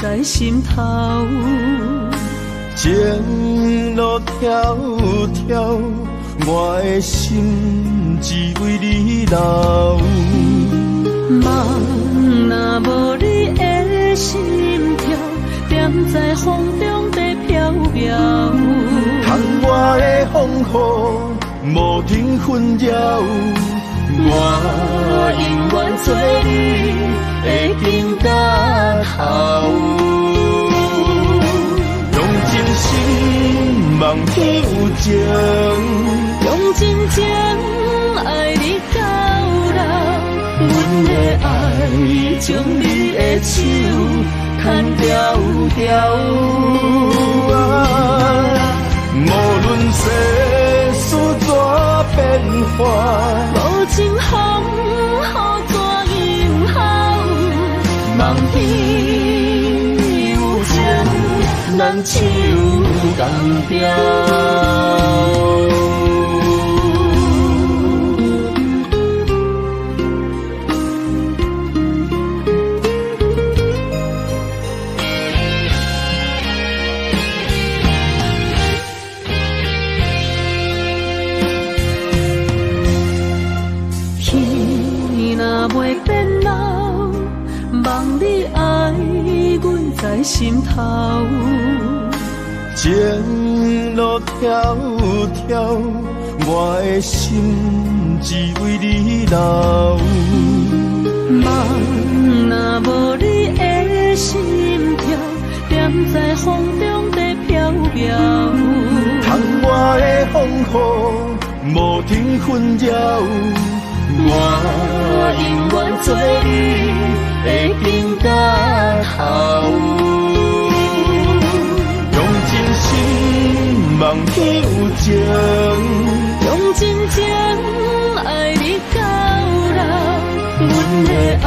在心头。
情路迢迢，我的心只为你留。
梦若无你的心跳，点在风中在飘飘。
窗外的风雨无停纷扰，我永远做你的根甲头。用真心望天有情，
用真情爱你到老。阮的爱将你的手牵条条。无论世事怎变化，无情风雨怎样好。望天有情，咱手共调。袂变老，望你爱阮在心头。
情路迢迢，我的心只为你留。
梦若无你的心跳，点在风中在飘飘。
窗外的风雨无停纷扰，我永远做你的根甲头。用真心望天有情，
用真情爱你到老。阮的爱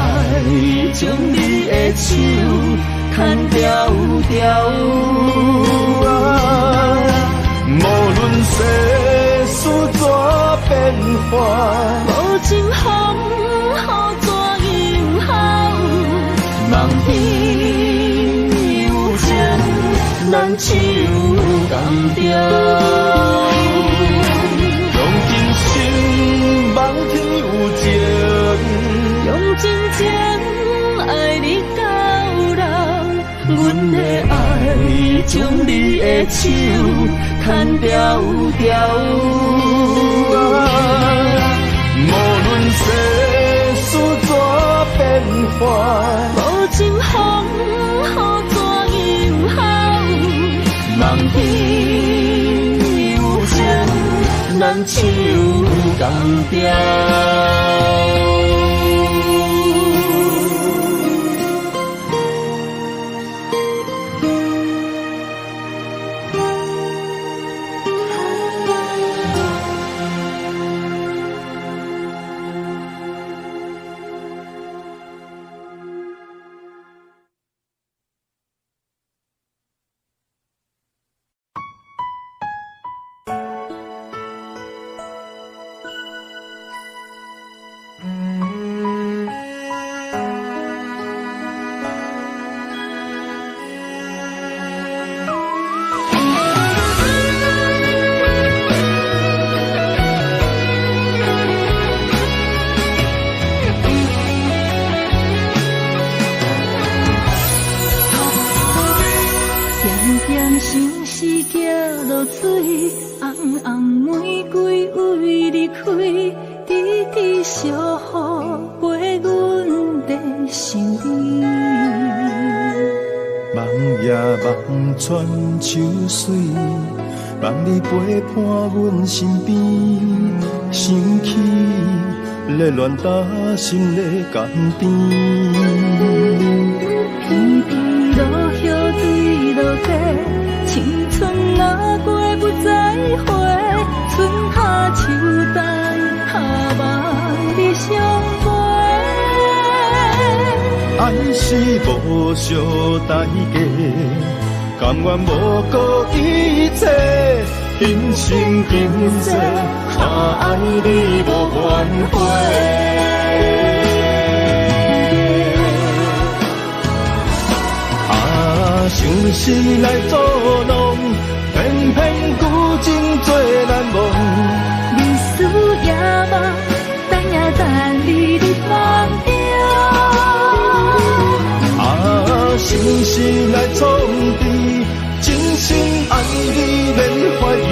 将你的手牵条条。
无论世事怎变化，
无情风雨怎样好。望天有情，咱手共调。
用真心望天有情，
用真情爱你到老。阮的爱将你的手牵条条。
无论世事怎变化，
无情风雨怎样好。望天有情，咱手共调。
泉秋水，望你陪伴阮身边，生气热恋打心的甘甜。
天边落雨对落地，青春若过不再回，春夏秋冬下望你相陪。
爱是无相代价，甘愿无顾一切，今生今世，爱你无怨悔。情是来作弄，偏偏旧情做难忘。
日思夜梦，等呀等你的梦中。
啊，心事来创治，真心爱你免怀疑。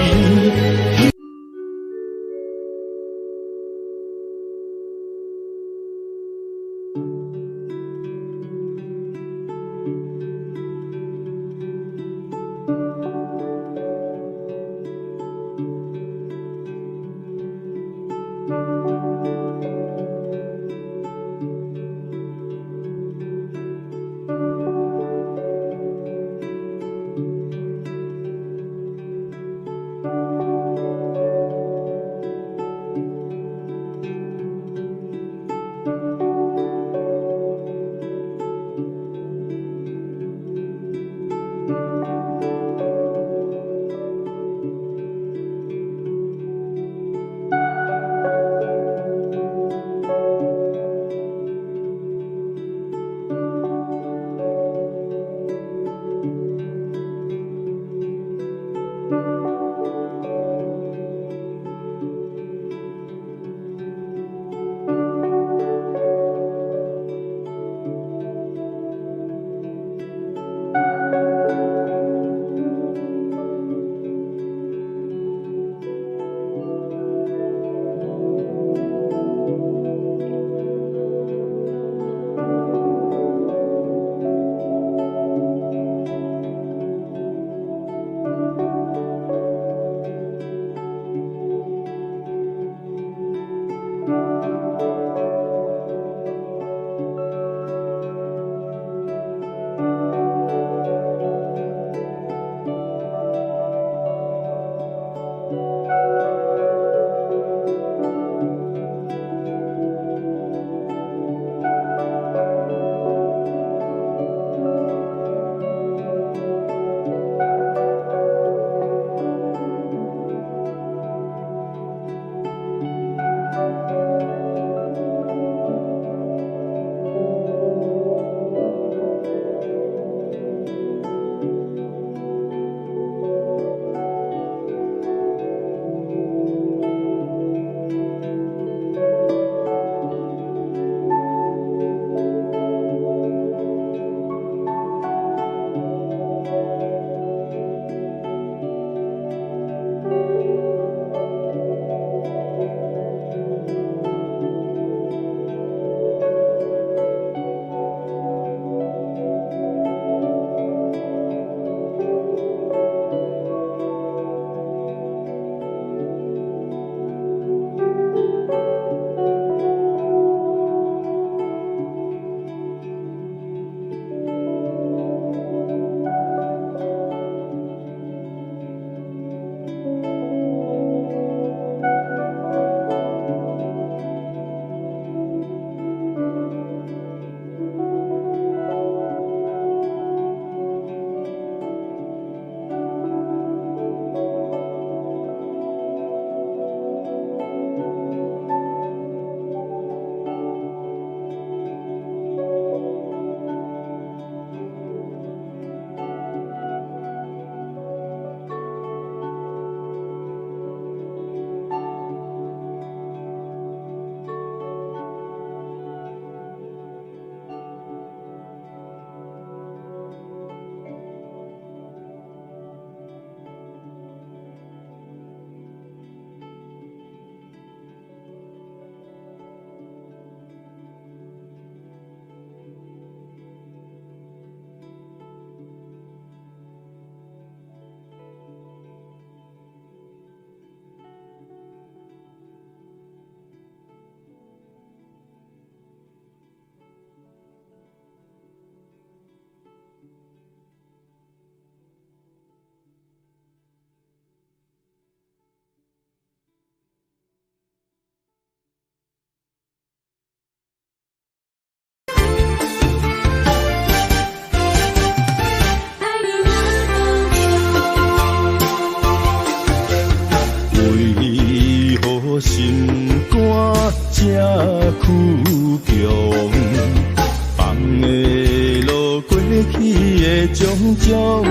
去的种种。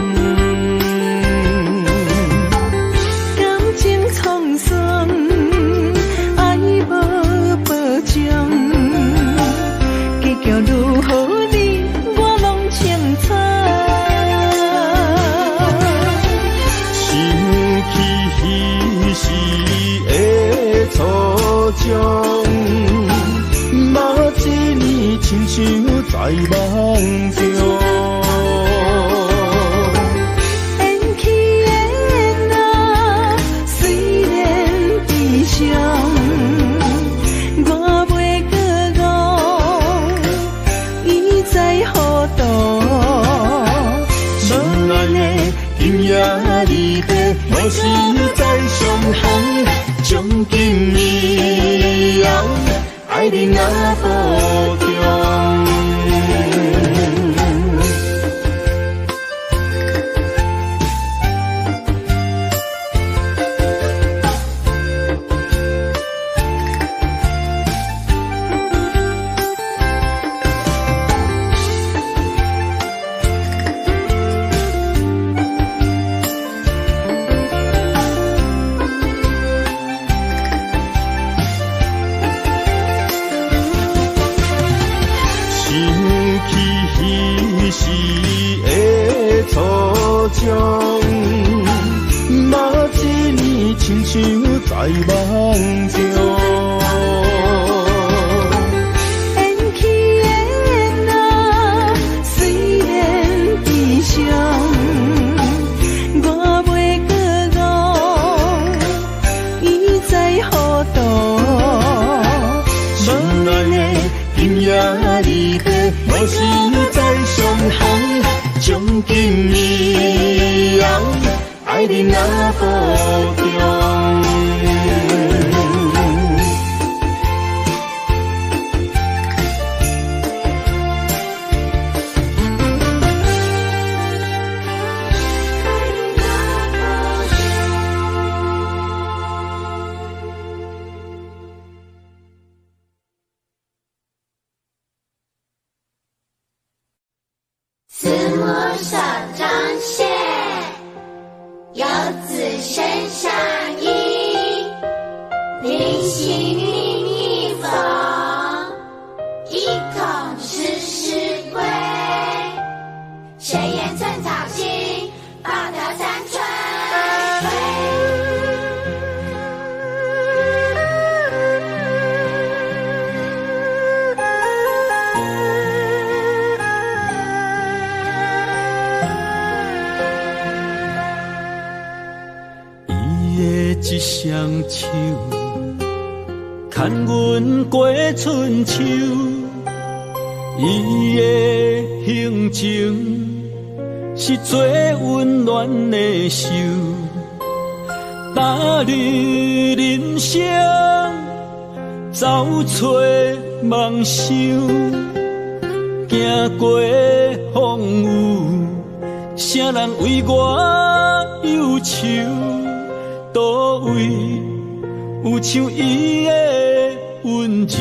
感情沧桑，爱无保障，结局如何你我拢清楚。
想起彼时的初衷，嘛一年亲像在梦中。
我袂搁误，伊在何度？
心爱的今夜离别，无时再相逢。从今以后，爱你若保重。彼时的初衷，嘛一年亲像在梦中。
缘起缘啊，虽然悲伤，我袂搁误，伊在何度？
心爱的今夜离别，无时再相逢。从今以后，爱你若保重。
慈母手中线，游子身上衣。临行密密缝，意恐迟迟归。谁言寸草心，报得三春
一双手，牵阮过春秋。伊的行程是最温暖的手，踏入人生，走出梦想，行过风雨，啥人为我忧愁？倒位有像伊的温柔？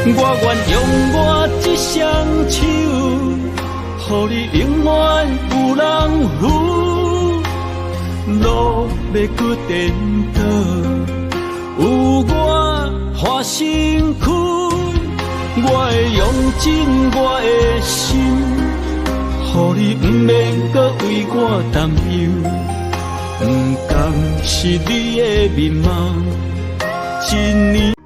我愿用我一双手，予你永远有人扶。路要搁颠倒，有我花身躯，我会用尽我的心。予你不免搁为我担忧，不甘是你的面貌，一年。